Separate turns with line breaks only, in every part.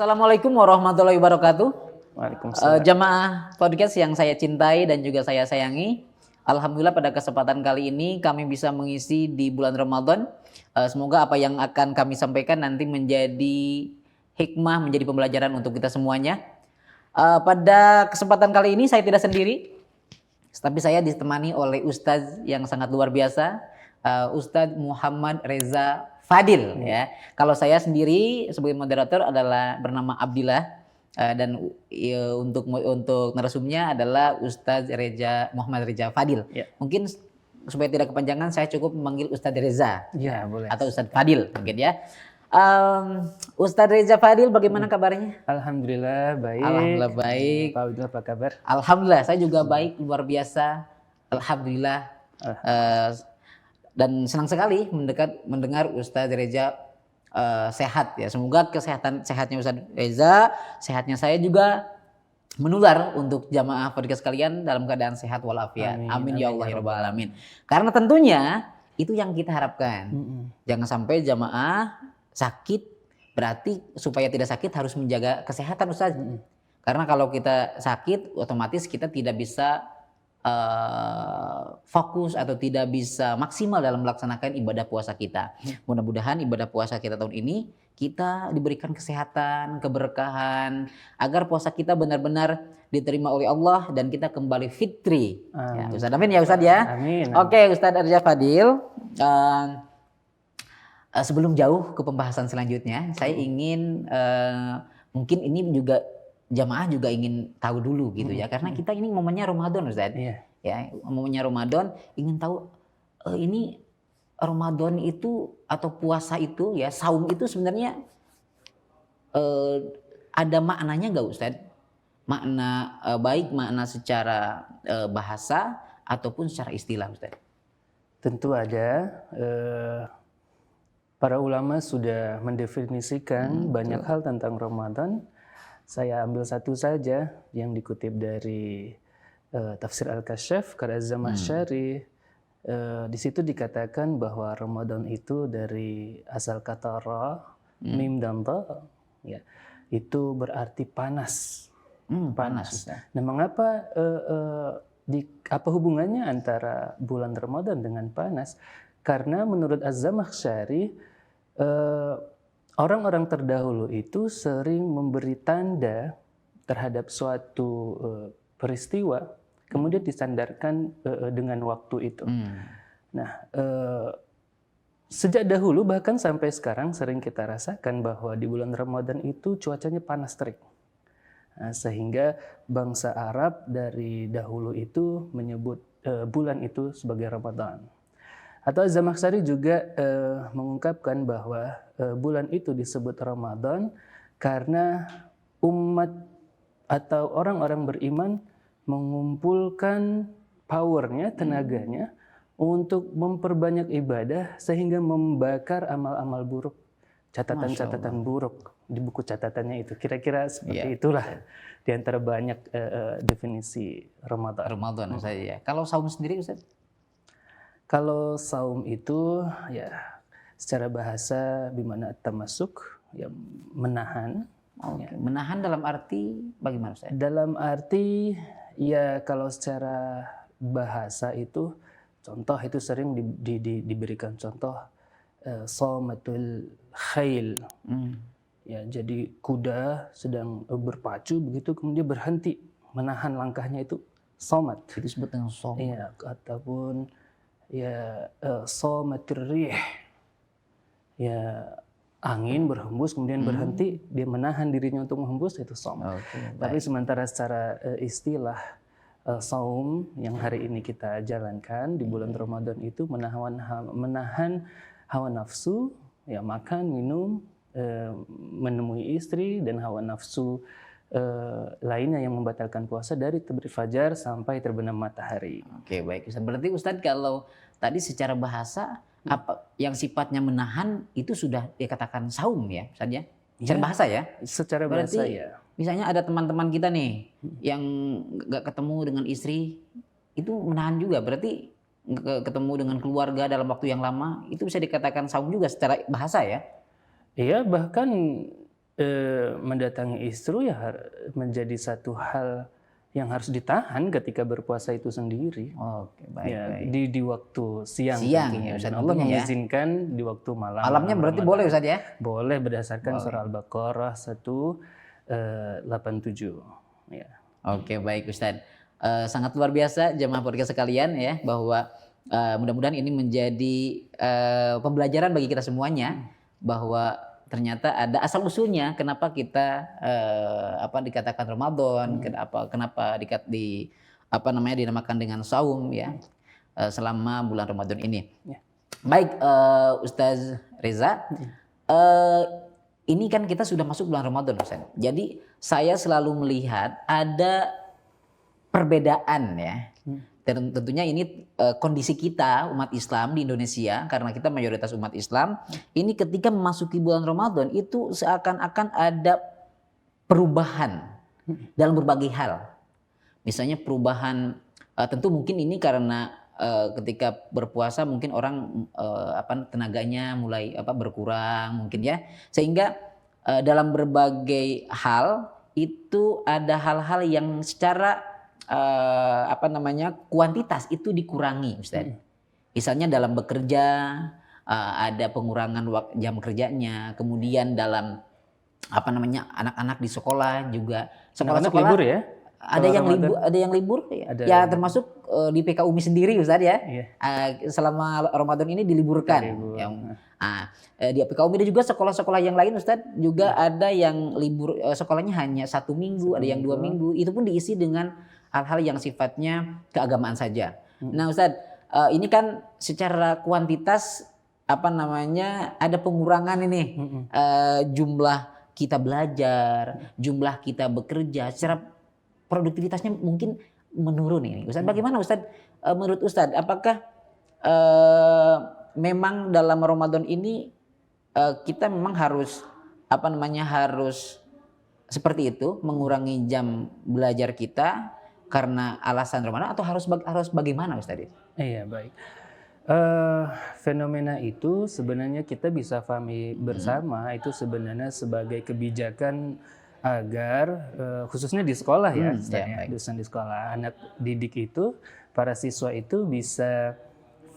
Assalamualaikum warahmatullahi wabarakatuh.
Waalaikumsalam.
Jamaah podcast yang saya cintai dan juga saya sayangi. Alhamdulillah pada kesempatan kali ini kami bisa mengisi di bulan Ramadan. Semoga apa yang akan kami sampaikan nanti menjadi hikmah, menjadi pembelajaran untuk kita semuanya. Pada kesempatan kali ini saya tidak sendiri, tapi saya ditemani oleh Ustadz yang sangat luar biasa, Ustadz Muhammad Reza Fadil. Ya. Kalau saya sendiri sebagai moderator adalah bernama Abdillah, dan untuk narasumnya adalah Ustadz Muhammad Reza Fadil. Ya. Mungkin supaya tidak kepanjangan saya cukup memanggil Ustadz Reza,
ya, boleh.
Atau Ustadz Fadil mungkin ya. Ustadz Reza Fadil, bagaimana kabarnya?
Alhamdulillah baik.
Alhamdulillah baik.
Pak Abdul, apa kabar?
Alhamdulillah saya juga baik, luar biasa. Alhamdulillah. Dan senang sekali mendengar Ustadz Reza sehat ya. Semoga sehatnya Ustadz Reza, sehatnya saya juga menular untuk jamaah podcast kalian dalam keadaan sehat walafiat. Amin ya Allah ya rabbal alamin. Karena tentunya itu yang kita harapkan. Jangan sampai jamaah sakit, berarti supaya tidak sakit harus menjaga kesehatan Ustaz. Karena kalau kita sakit otomatis kita tidak bisa fokus atau tidak bisa maksimal dalam melaksanakan ibadah puasa kita. Mudah-mudahan ibadah puasa kita tahun ini kita diberikan kesehatan, keberkahan, agar puasa kita benar-benar diterima oleh Allah dan kita kembali fitri. Ya, Ustaz, amin ya Ustaz ya.
Amin.
Oke, Ustaz Reza Fadil. Sebelum jauh ke pembahasan selanjutnya, saya ingin mungkin ini juga jamaah juga ingin tahu dulu gitu ya, karena kita ini momennya Ramadan Ustaz. Ya, momennya Ramadan, ingin tahu ini Ramadan itu atau puasa itu ya, saum itu sebenarnya ada maknanya nggak Ustaz? Makna baik makna secara bahasa ataupun secara istilah Ustaz?
Tentu ada. Para ulama sudah mendefinisikan banyak hal tentang Ramadan. Saya ambil satu saja yang dikutip dari Tafsir Al-Kasyaf karya Az-Zamakhsyari. Di situ dikatakan bahwa Ramadan itu dari asal kata ra, mim dan ta, ya, itu berarti panas. Panas. Nah, mengapa apa hubungannya antara bulan Ramadan dengan panas? Karena menurut Az-Zamakhsyari orang-orang terdahulu itu sering memberi tanda terhadap suatu peristiwa, kemudian disandarkan dengan waktu itu. Nah, sejak dahulu bahkan sampai sekarang sering kita rasakan bahwa di bulan Ramadan itu cuacanya panas terik. Nah, sehingga bangsa Arab dari dahulu itu menyebut bulan itu sebagai Ramadan. Atau Az-Zamakhsyari juga mengungkapkan bahwa bulan itu disebut Ramadan karena umat atau orang-orang beriman mengumpulkan powernya, tenaganya untuk memperbanyak ibadah sehingga membakar amal-amal buruk, catatan-catatan buruk di buku catatannya itu. Kira-kira seperti itulah di antara banyak definisi Ramadan.
Ramadan saja ya. Kalau saum sendiri Ustaz?
Kalau saum itu ya secara bahasa bimana tamasuk, ya menahan.
Ya. Menahan dalam arti bagaimana Ustaz?
Dalam arti ya kalau secara bahasa itu contoh itu sering diberikan contoh saumatul khail. Ya, jadi kuda sedang berpacu begitu kemudian berhenti, menahan langkahnya itu saumat.
Itu disebut dengan saum.
Ya, ataupun ya saumatir rih, ya angin berhembus kemudian berhenti, dia menahan dirinya untuk menghembus, itu saum. Tapi sementara secara istilah saum yang hari ini kita jalankan di bulan Ramadan itu menahan hawa nafsu, ya makan, minum, menemui istri dan hawa nafsu lainnya yang membatalkan puasa dari terbit fajar sampai terbenam matahari.
Oke, baik Ustaz. Berarti Ustaz kalau tadi secara bahasa apa yang sifatnya menahan itu sudah dikatakan saum ya Ustaz ya? Secara bahasa ya?
Secara
berarti,
bahasa ya.
Misalnya ada teman-teman kita nih yang nggak ketemu dengan istri, itu menahan juga. Berarti ketemu dengan keluarga dalam waktu yang lama, itu bisa dikatakan saum juga secara bahasa ya?
Iya, bahkan mendatangi istri ya menjadi satu hal yang harus ditahan ketika berpuasa itu sendiri.
Oke, baik,
Ya,
baik.
di waktu siang
Siang
tentunya.
ya Ustaz,
Dan Allah
tentunya ya.
mengizinkan di waktu malam.
Malamnya
malam
berarti
Ramadan.
boleh Ustaz ya?
Boleh berdasarkan
Boleh.
surah Al-Baqarah 187. Ya.
Oke, baik Ustaz. Sangat luar biasa jemaah podcast sekalian ya, bahwa mudah-mudahan ini menjadi pembelajaran bagi kita semuanya, bahwa ternyata ada asal usulnya kenapa kita dikatakan Ramadan, kenapa dinamakan dengan saum ya, selama bulan Ramadan ini.
Ya.
Baik, Ustaz Reza, ini kan kita sudah masuk bulan Ramadan, Ustaz. Jadi saya selalu melihat ada perbedaan ya. Dan tentunya ini kondisi kita umat Islam di Indonesia, karena kita mayoritas umat Islam, ini ketika memasuki bulan Ramadan itu seakan-akan ada perubahan dalam berbagai hal. Misalnya perubahan, tentu mungkin ini karena ketika berpuasa mungkin orang tenaganya mulai berkurang mungkin ya, sehingga dalam berbagai hal itu ada hal-hal yang secara kuantitas itu dikurangi, Ustaz. Misalnya dalam bekerja ada pengurangan jam kerjanya, kemudian dalam anak-anak di sekolah juga,
Anak-anak libur ya?
ada yang libur ya, termasuk di PKUMI sendiri Ustaz ya.
Iya.
Selama Ramadan ini diliburkan. Di PKUMI ada juga sekolah-sekolah yang lain Ustaz juga ada yang libur, sekolahnya hanya 1 minggu, ada yang 2 minggu. Itu pun diisi dengan hal-hal yang sifatnya keagamaan saja. Nah Ustaz, ini kan secara kuantitas ada pengurangan ini, jumlah kita belajar, jumlah kita bekerja, secara produktivitasnya mungkin menurun ini. Ustaz, bagaimana Ustaz? Menurut Ustaz, apakah memang dalam Ramadan ini kita memang harus harus seperti itu, mengurangi jam belajar kita karena alasan Ramadan, atau harus bagaimana Ustaz?
Iya, baik. Fenomena itu sebenarnya kita bisa pahami bersama, itu sebenarnya sebagai kebijakan agar khususnya di sekolah ya, dosen di sekolah, anak didik itu, para siswa itu bisa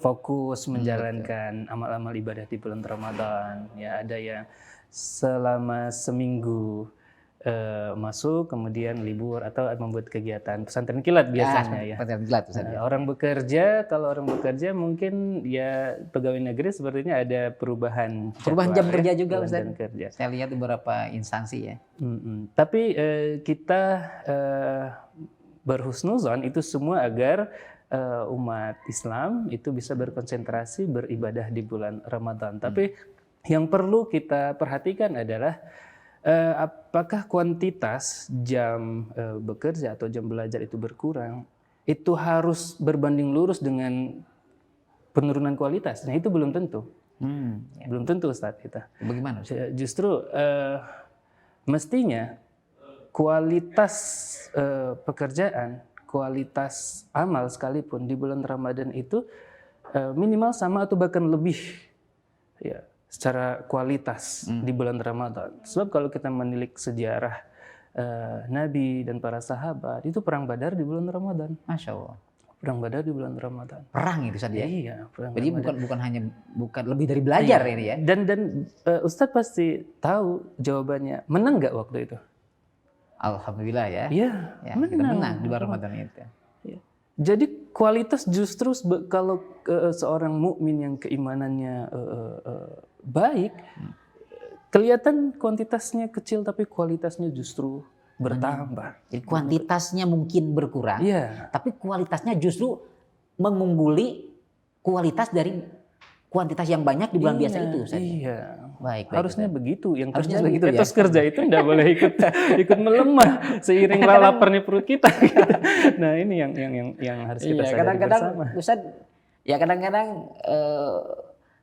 fokus menjalankan amal-amal ibadah di bulan Ramadan. Ya, ada yang selama seminggu masuk kemudian libur atau membuat kegiatan pesantren kilat biasanya ya.
Pesantren kilat,
Orang bekerja, kalau orang bekerja mungkin ya pegawai negeri sepertinya ada perubahan
jam kerja juga Ustaz.
Kerja.
Saya lihat beberapa instansi ya.
Tapi kita berhusnuzon itu semua agar umat Islam itu bisa berkonsentrasi beribadah di bulan Ramadan. Tapi yang perlu kita perhatikan adalah apakah kuantitas jam bekerja atau jam belajar itu berkurang, itu harus berbanding lurus dengan penurunan kualitas. Nah itu belum tentu. Belum tentu Ustaz kita.
Bagaimana Ustaz?
Justru mestinya kualitas pekerjaan, kualitas amal sekalipun di bulan Ramadan itu minimal sama atau bahkan lebih ya, secara kualitas di bulan Ramadan. Sebab kalau kita menilik sejarah Nabi dan para sahabat, itu perang Badar di bulan Ramadan.
Masya Allah.
Perang Badar di bulan Ramadan.
Perang itu saja.
Iya, perang.
Jadi bukan lebih dari belajar ini ya.
Dan Ustadz pasti tahu jawabannya. Menang nggak waktu itu?
Alhamdulillah ya.
Iya,
ya, kita menang di bulan Ramadan itu.
Ya. Jadi kualitas justru kalau seorang mukmin yang keimanannya baik, kelihatan kuantitasnya kecil tapi kualitasnya justru bertambah.
Jadi kuantitasnya mungkin berkurang, tapi kualitasnya justru mengungguli kualitas dari kuantitas yang banyak di bulan biasa itu.
Iya.
Baik,
harusnya begitu. Yang
harusnya
terjadi,
begitu
etos kerja itu tidak boleh ikut melemah seiring laparnya perut kita. Nah ini yang harus kita sadari bersama.
Ustaz, ya kadang-kadang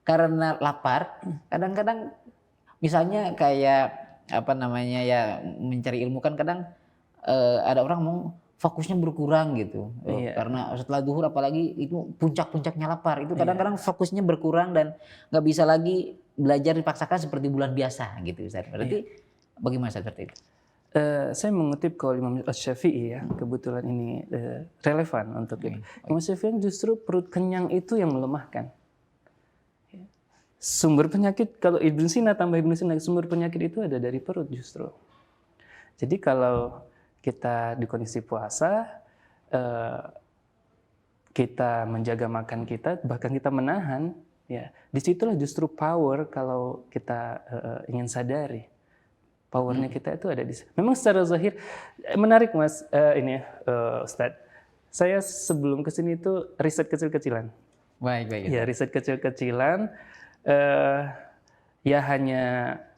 karena lapar, kadang-kadang misalnya kayak mencari ilmu kan kadang ada orang mau fokusnya berkurang gitu. Karena setelah zuhur apalagi itu puncak-puncaknya lapar, itu kadang-kadang fokusnya berkurang dan nggak bisa lagi belajar dipaksakan seperti bulan biasa gitu Ustaz. Berarti Bagaimana seperti itu?
Saya mengutip kalau Imam Syafi'i ya, kebetulan ini relevan untuk itu. Imam Syafi'i justru perut kenyang itu yang melemahkan. Sumber penyakit, kalau Ibn Sina tambah Ibn Sina, sumber penyakit itu ada dari perut justru. Jadi kalau kita di kondisi puasa, kita menjaga makan kita, bahkan kita menahan, ya disitulah justru power kalau kita ingin sadari. Powernya kita itu ada di sana. Memang secara zahir menarik Mas, Ustadz. Saya sebelum kesini itu riset kecil-kecilan.
Baik.
Ya riset kecil-kecilan. Ya hanya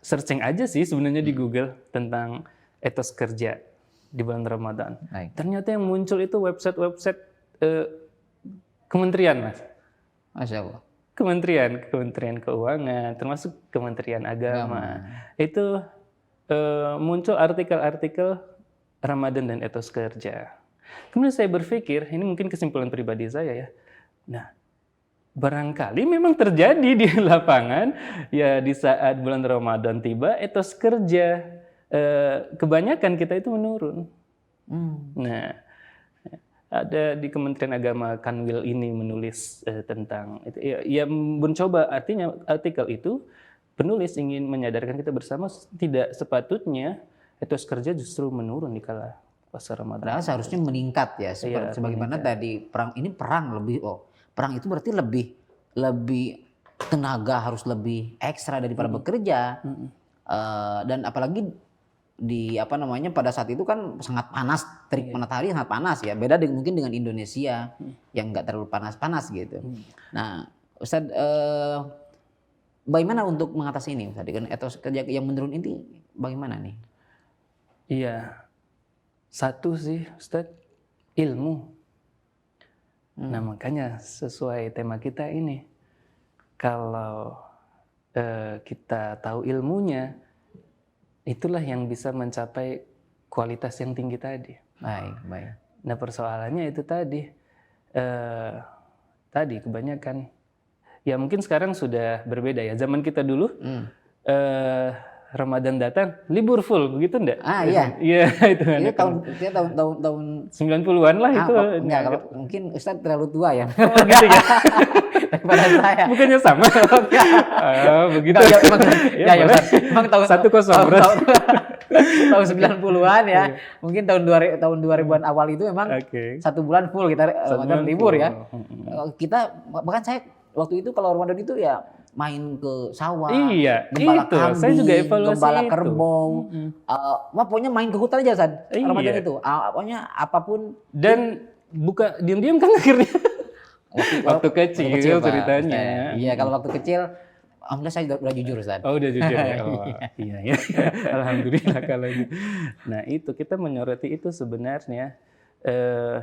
searching aja sih sebenarnya di Google tentang etos kerja di bulan Ramadan.
Baik.
Ternyata yang muncul itu website kementerian, Mas.
Masya Allah.
Kementerian Keuangan, termasuk Kementerian Agama. Itu muncul artikel-artikel Ramadan dan etos kerja. Kemudian saya berpikir, ini mungkin kesimpulan pribadi saya ya. Nah, barangkali memang terjadi di lapangan ya di saat bulan Ramadan tiba, etos kerja kebanyakan kita itu menurun. Nah, ada di Kementerian Agama Kanwil ini menulis tentang itu. Ya mencoba, artinya artikel itu penulis ingin menyadarkan kita bersama tidak sepatutnya etos kerja justru menurun di kala puasa Ramadan.
Padahal seharusnya meningkat ya, sebagaimana tadi perang lebih. Perang itu berarti lebih tenaga, harus lebih ekstra daripada bekerja. Dan apalagi pada saat itu kan sangat panas, terik matahari sangat panas ya. Beda mungkin dengan Indonesia yang nggak terlalu panas-panas gitu. Nah, Ustadz, bagaimana untuk mengatasi ini? Tadi kan etos kerja yang menurun ini bagaimana nih?
Iya, satu sih Ustadz, ilmu. Nah makanya sesuai tema kita ini, kalau kita tahu ilmunya, itulah yang bisa mencapai kualitas yang tinggi tadi.
Baik.
Nah persoalannya itu tadi kebanyakan, ya mungkin sekarang sudah berbeda ya. Zaman kita dulu Ramadan datang, libur full, begitu enggak?
Iya.
Iya, itu kan.
Itu tahun
90-an lah itu.
Enggak, kalau mungkin Ustadz terlalu tua ya.
Oh, gitu ya.
Daripada saya.
Bukannya sama. Begitu.
Ya, Ustadz. Emang tahun 90-an ya. Mungkin tahun 2000-an awal itu memang 1 bulan full kita Ramadan libur ya. Kita bahkan saya waktu itu kalau Ramadan itu ya main ke sawah, gembala kambing,
saya juga evaluasi
gembala
itu.
kerbau, pokoknya main ke hutan aja San. Ramadan itu, pokoknya apapun.
Dan buka diam-diam kan akhirnya. Waktu kecil ceritanya.
Iya, kalau waktu kecil, alhamdulillah saya udah jujur San.
Oh udah jujur ya. Iya. Alhamdulillah kalau gitu. Nah itu kita menyoroti itu sebenarnya.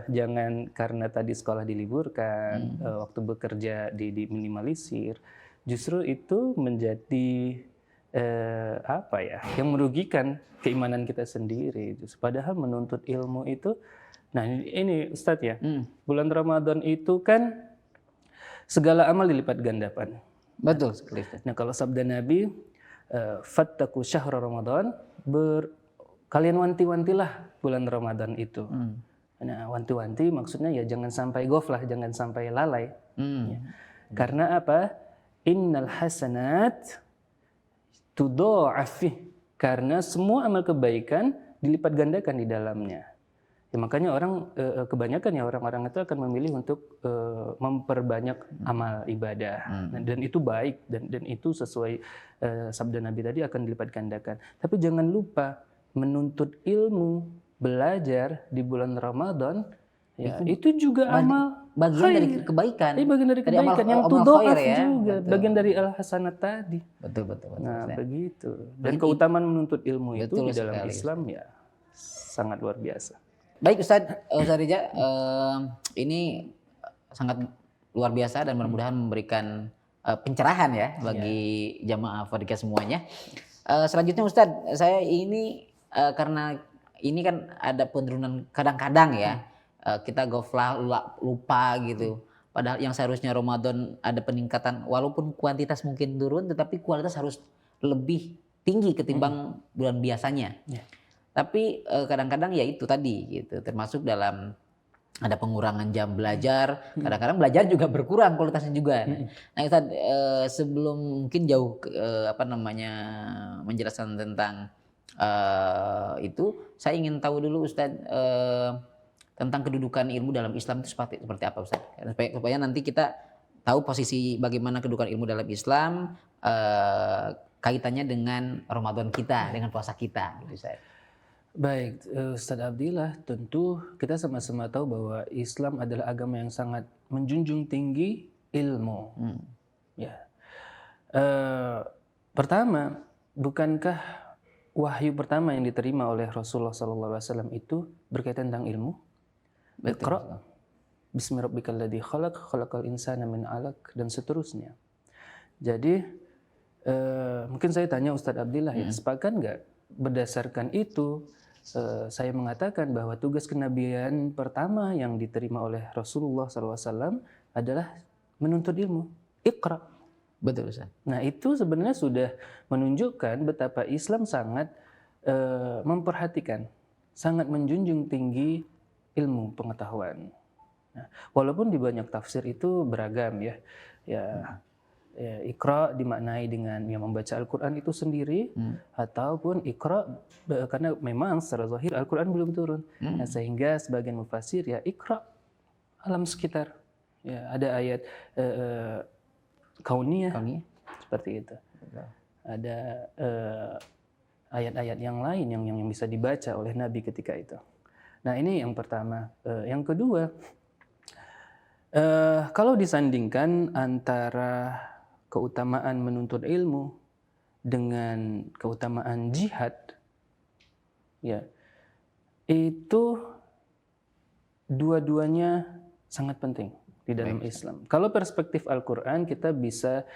Jangan karena tadi sekolah diliburkan, waktu bekerja diminimalisir. Justru itu menjadi yang merugikan keimanan kita sendiri. Padahal menuntut ilmu itu, nah ini Ustadz ya, bulan Ramadan itu kan segala amal dilipat gandakan.
Betul sekali.
Nah kalau sabda Nabi, fattaku syahra Ramadan, kalian wanti-wantilah bulan Ramadan itu. Nah wanti-wanti maksudnya ya jangan sampai ghaflah, jangan sampai lalai. Ya. Karena apa? Innal hasanat tudha'af, karena semua amal kebaikan dilipat gandakan di dalamnya. Ya, makanya kebanyakan ya orang-orang itu akan memilih untuk memperbanyak amal ibadah. Dan itu baik dan itu sesuai sabda Nabi tadi akan dilipat gandakan. Tapi jangan lupa menuntut ilmu, belajar di bulan Ramadan. Ya, itu juga amal
bagian dari kebaikan.
Bagian dari kebaikan yang tudha'af juga, bagian dari al-hasanat tadi.
Betul.
Nah, begitu. Dan keutamaan menuntut ilmu itu di dalam Islam ya sangat luar biasa.
Baik Ustadz Riza, ini sangat luar biasa dan mudah-mudahan memberikan pencerahan ya bagi jamaah Fardika semuanya. Selanjutnya Ustadz, saya ini karena ini kan ada penurunan kadang-kadang ya. Kita ghaflah, lupa gitu. Padahal yang seharusnya Ramadan ada peningkatan, walaupun kuantitas mungkin turun, tetapi kualitas harus lebih tinggi ketimbang bulan biasanya.
Ya.
Tapi kadang-kadang ya itu tadi gitu, termasuk dalam ada pengurangan jam belajar, kadang-kadang belajar juga berkurang kualitasnya juga. Nah, Ustaz, sebelum mungkin jauh menjelaskan tentang itu, saya ingin tahu dulu Ustaz, tentang kedudukan ilmu dalam Islam itu seperti apa Ustaz? Supaya nanti kita tahu posisi bagaimana kedudukan ilmu dalam Islam, kaitannya dengan Ramadan kita, dengan puasa kita gitu Ustaz.
Baik, Ustadz Abdillah, tentu kita sama-sama tahu bahwa Islam adalah agama yang sangat menjunjung tinggi ilmu. Ya. Pertama, bukankah wahyu pertama yang diterima oleh Rasulullah SAW itu berkaitan tentang ilmu? Iqra, Bismi rabbikal ladzi khalaq, khalaqal insana min 'alaq, dan seterusnya. Jadi mungkin saya tanya Ustadz Abdillah, ya, sepakat nggak berdasarkan itu saya mengatakan bahwa tugas kenabian pertama yang diterima oleh Rasulullah SAW adalah menuntut ilmu. Iqra.
Betul Ustaz.
Nah, itu sebenarnya sudah menunjukkan betapa Islam sangat memperhatikan, sangat menjunjung tinggi ilmu pengetahuan. Nah, walaupun di banyak tafsir itu beragam ya. Iqra dimaknai dengan yang membaca Al-Quran itu sendiri, ataupun Iqra karena memang secara zahir Al-Quran belum turun. Nah, sehingga sebagian mufassir ya Iqra alam sekitar. Ya, ada ayat kauniyah seperti itu. Ada ayat-ayat yang lain yang bisa dibaca oleh Nabi ketika itu. Nah, ini yang pertama. Yang kedua, kalau disandingkan antara keutamaan menuntut ilmu dengan keutamaan jihad, ya, itu dua-duanya sangat penting di dalam Islam. Kalau perspektif Al-Quran, kita bisa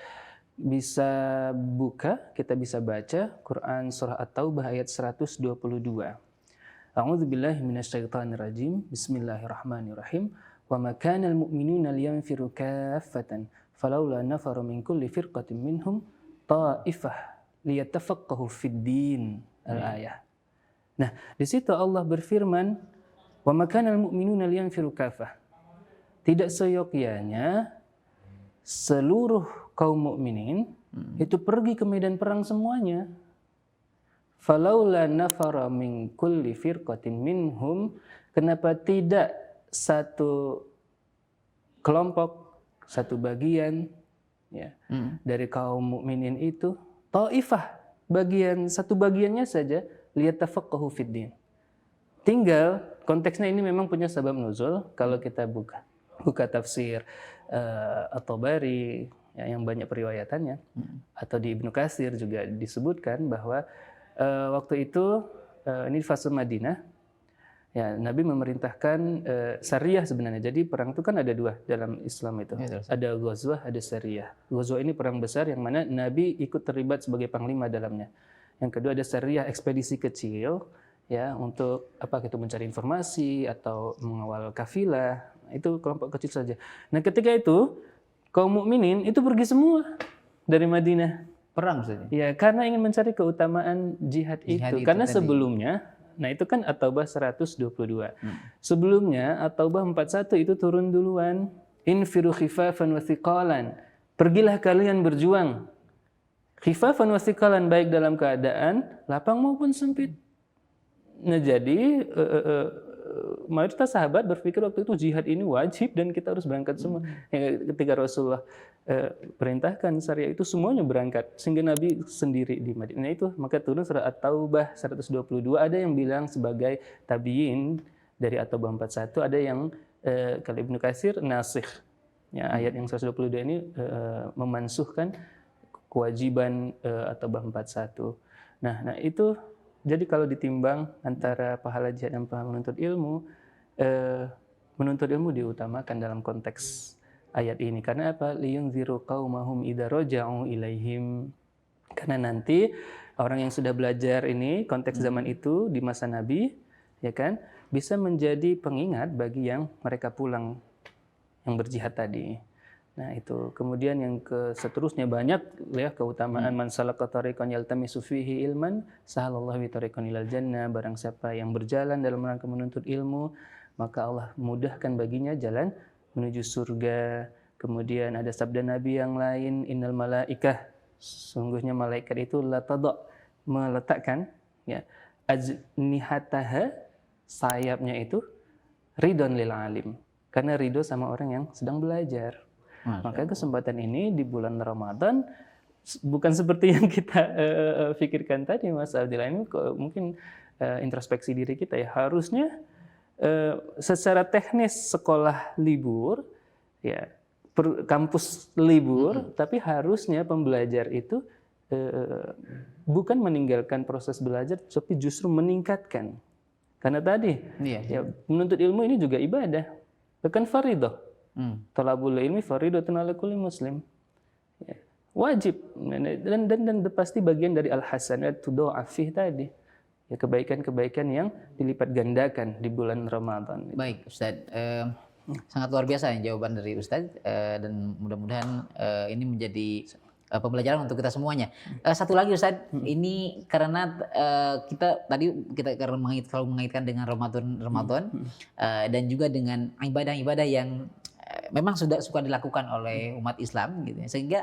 buka, kita bisa baca Quran surah At-Taubah ayat 122. A'udzubillahi minasyaitonirrajim. Bismillahirrahmanirrahim. Wa ma kana al-mu'minuna liyanfiru kaffatan falaula nafaru min kulli firqatin minhum ta'ifah liyatafaqahu fid din. Al-ayah. Nah, di situ Allah berfirman, wa ma kana al-mu'minuna liyanfiru kaffah. Tidak seyogyanya seluruh kaum mukminin itu pergi ke medan perang semuanya. Falaula nafara min kulli firqatin minhum, kenapa tidak satu kelompok, satu bagian ya dari kaum mukminin itu, taifah, satu bagiannya saja, liyatafaqahu fid din. Tinggal konteksnya ini memang punya sebab nuzul. Kalau kita buka tafsir At-Tabari ya, yang banyak periwayatannya, atau di Ibnu Katsir juga disebutkan bahwa waktu itu ini fase Madinah, ya, Nabi memerintahkan Sariyah sebenarnya. Jadi perang itu kan ada dua dalam Islam itu, ada Ghazwah, ada Sariyah. Ghazwah ini perang besar yang mana Nabi ikut terlibat sebagai panglima dalamnya. Yang kedua ada Sariyah, ekspedisi kecil, ya, untuk itu mencari informasi atau mengawal kafilah. Itu kelompok kecil saja. Nah, ketika itu kaum mukminin itu pergi semua dari Madinah.
Perang saja.
Ya, karena ingin mencari keutamaan jihad itu. Karena sebelumnya, nah itu kan At-Taubah 122. Sebelumnya At-Taubah 41 itu turun duluan. Infiru khifafan wa thiqalan. Pergilah kalian berjuang. Khifafan wa thiqalan, baik dalam keadaan lapang maupun sempit. Nah, jadi mayoritas sahabat berpikir waktu itu jihad ini wajib dan kita harus berangkat semua. Ketika Rasulullah perintahkan Sariyah itu semuanya berangkat, sehingga Nabi sendiri di Madinah. Itu maka turun surah At-Taubah 122. Ada yang bilang sebagai tabiin dari At-Taubah 41, ada yang kalau Ibnu Katsir nasikh. Ya, ayat yang 122 ini memansuhkan kewajiban At-Taubah 41. Nah itu. Jadi kalau ditimbang antara pahala jihad dan pahala menuntut ilmu diutamakan dalam konteks ayat ini. Karena apa? Liyunziru qaumahum idza raja'u ilaihim. Karena nanti orang yang sudah belajar ini konteks zaman itu di masa Nabi, ya kan, bisa menjadi pengingat bagi yang mereka pulang yang berjihad tadi. Nah itu. Kemudian yang seterusnya banyak ya keutamaan man salaka tariqan yaltamisu fihi ilman sahalallahu bi tariqan ilal jannah. Barang siapa yang berjalan dalam rangka menuntut ilmu, maka Allah mudahkan baginya jalan menuju surga. Kemudian ada sabda Nabi yang lain, innal malaikah, sungguhnya malaikat itu la tada, meletakkan ya ajnihataha, sayapnya itu ridon lil alim, karena ridho sama orang yang sedang belajar. Maka kesempatan ini di bulan Ramadan bukan seperti yang kita pikirkan tadi, Mas Abdillah, ini mungkin introspeksi diri kita ya. Harusnya secara teknis sekolah libur, ya kampus libur, tapi harusnya pembelajar itu bukan meninggalkan proses belajar, tapi justru meningkatkan. Karena tadi ya, menuntut ilmu ini juga ibadah, bukan fardhu. Thalabul ilmi fardhatun 'ala kulli muslim. Ya, wajib, dan pasti bagian dari al-hasanat tudha'afih tadi. Ya, kebaikan-kebaikan yang dilipat gandakan di bulan Ramadan.
Baik, Ustaz. Sangat luar biasa jawaban dari Ustaz, dan mudah-mudahan ini menjadi pembelajaran untuk kita semuanya. Satu lagi Ustaz, ini karena kita karena selalu mengaitkan dengan Ramadan dan juga dengan ibadah-ibadah yang memang suka dilakukan oleh umat Islam gitu ya. Sehingga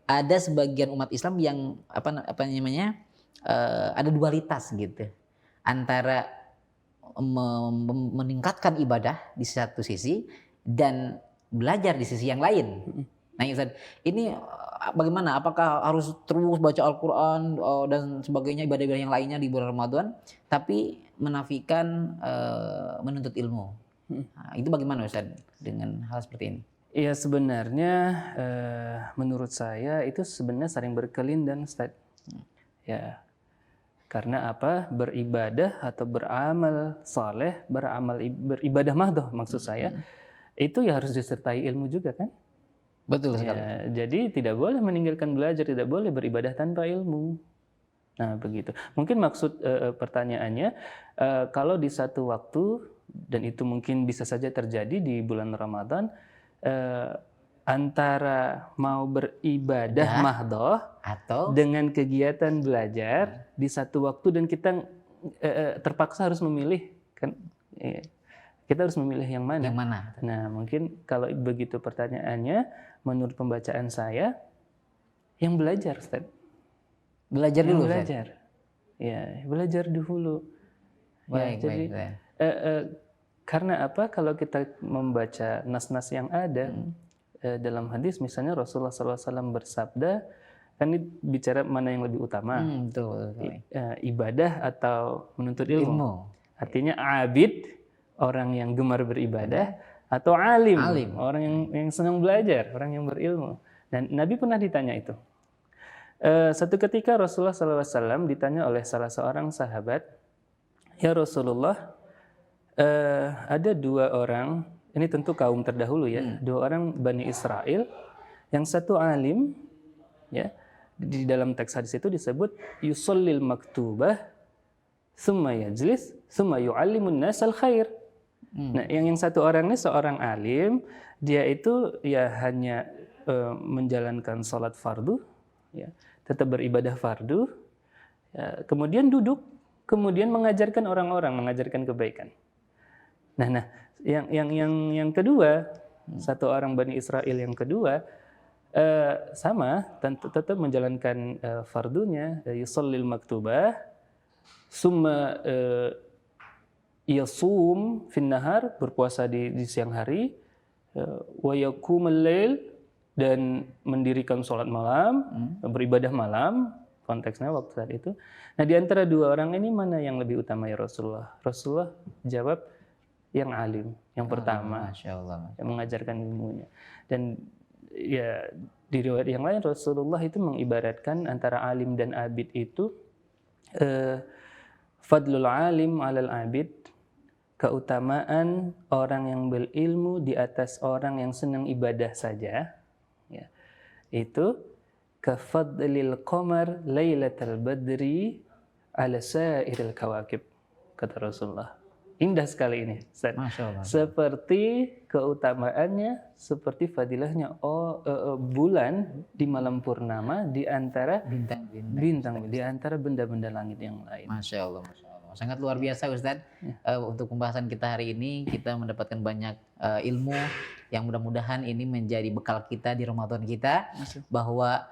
ada sebagian umat Islam yang ada dualitas gitu antara meningkatkan ibadah di satu sisi dan belajar di sisi yang lain. Nah Ustaz, ini bagaimana? Apakah harus terus baca Al-Quran dan sebagainya, ibadah-ibadah yang lainnya di bulan Ramadan, tapi menafikan menuntut ilmu? Nah, itu bagaimana Ustaz dengan hal seperti ini?
Iya, sebenarnya menurut saya itu sebenarnya saling berkelindan, Ustaz. Ya, karena apa? Beribadah atau beramal saleh, beribadah mahdoh maksud saya, itu ya harus disertai ilmu juga kan?
Betul sekali.
Ya, jadi tidak boleh meninggalkan belajar, tidak boleh beribadah tanpa ilmu. Nah begitu. Mungkin maksud pertanyaannya, kalau di satu waktu, dan itu mungkin bisa saja terjadi di bulan Ramadan, antara mau beribadah mahdoh
atau
dengan kegiatan belajar di satu waktu, dan kita terpaksa harus memilih kan, kita harus memilih yang mana.
Yang mana?
Nah mungkin kalau begitu pertanyaannya, menurut pembacaan saya, yang belajar, Ustaz.
Belajar dulu,
belajar. Ya, belajar dulu.
Baik,
ya, jadi karena apa? Kalau kita membaca nas-nas yang ada dalam hadis, misalnya Rasulullah SAW bersabda, kan ini bicara mana yang lebih utama,
betul.
Ibadah atau menuntut ilmu. Artinya abid, orang yang gemar beribadah, atau alim, orang yang senang belajar, orang yang berilmu. Dan Nabi pernah ditanya itu. Satu ketika Rasulullah SAW ditanya oleh salah seorang sahabat, ya Rasulullah, ada dua orang, ini tentu kaum terdahulu ya, dua orang Bani Israel, yang satu alim, ya, di dalam teks hadis itu disebut yusallil maktubah, summa yajlis, summa yu'allimun nasal khair. Nah, yang satu orang ini seorang alim, dia itu ya hanya menjalankan sholat fardu, ya, tetap beribadah fardu, ya, kemudian duduk, kemudian mengajarkan orang-orang, mengajarkan kebaikan. Nah, yang kedua, satu orang Bani Israel yang kedua sama, tetap menjalankan fardunya, yusallil maktubah, summa yasum fin nahar, berpuasa di siang hari, wa yaqumul lail, dan mendirikan sholat malam, beribadah malam, konteksnya waktu saat itu. Nah, di antara dua orang ini mana yang lebih utama ya Rasulullah? Rasulullah jawab yang alim, yang pertama,
Masya Allah.
yang mengajarkan ilmunya. Dan ya di riwayat yang lain Rasulullah itu mengibaratkan antara alim dan abid itu fadlul alim alal abid, keutamaan orang yang berilmu di atas orang yang senang ibadah saja, ya, itu kafadlil qamar lailatal badri ala sa'iril kawakib, kata Rasulullah. indah sekali ini, Ustaz.
Masya Allah.
Seperti keutamaannya, seperti fadilahnya bulan di malam purnama di antara bintang, di antara benda-benda langit yang lain.
Masya Allah, Masya Allah. Sangat luar biasa Ustadz. Untuk pembahasan kita hari ini kita mendapatkan banyak ilmu yang mudah-mudahan ini menjadi bekal kita di Ramadan kita, bahwa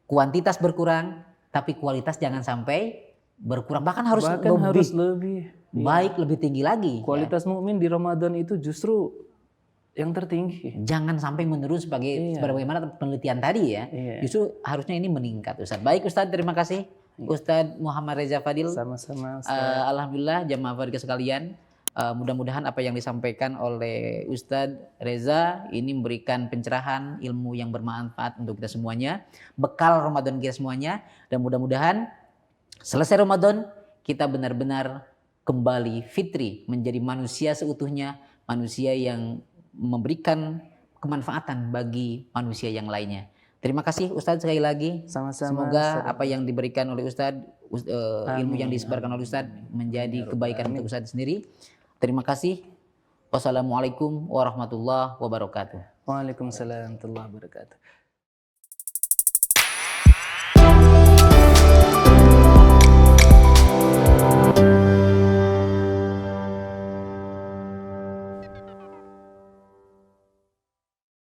kuantitas berkurang tapi kualitas jangan sampai berkurang, bahkan harus
lebih
baik, lebih tinggi lagi.
Kualitas mukmin di Ramadan itu justru yang tertinggi.
Jangan sampai menurun sebagaimana penelitian tadi ya. Justru harusnya ini meningkat Ustadz. Baik Ustadz, terima kasih Ustadz Muhammad Reza Fadil.
Sama-sama.
Alhamdulillah jamaah Fadil sekalian. Mudah-mudahan apa yang disampaikan oleh Ustadz Reza ini memberikan pencerahan ilmu yang bermanfaat untuk kita semuanya, bekal Ramadan kita semuanya, dan mudah-mudahan selesai Ramadan kita benar-benar kembali fitri, menjadi manusia seutuhnya, manusia yang memberikan kemanfaatan bagi manusia yang lainnya. Terima kasih Ustadz sekali lagi.
Sama-sama.
Semoga apa yang diberikan oleh Ustadz, ilmu yang disebarkan oleh Ustadz menjadi kebaikan untuk Ustadz sendiri. Terima kasih. Wassalamualaikum warahmatullahi wabarakatuh.
Waalaikumsalam warahmatullahi wabarakatuh.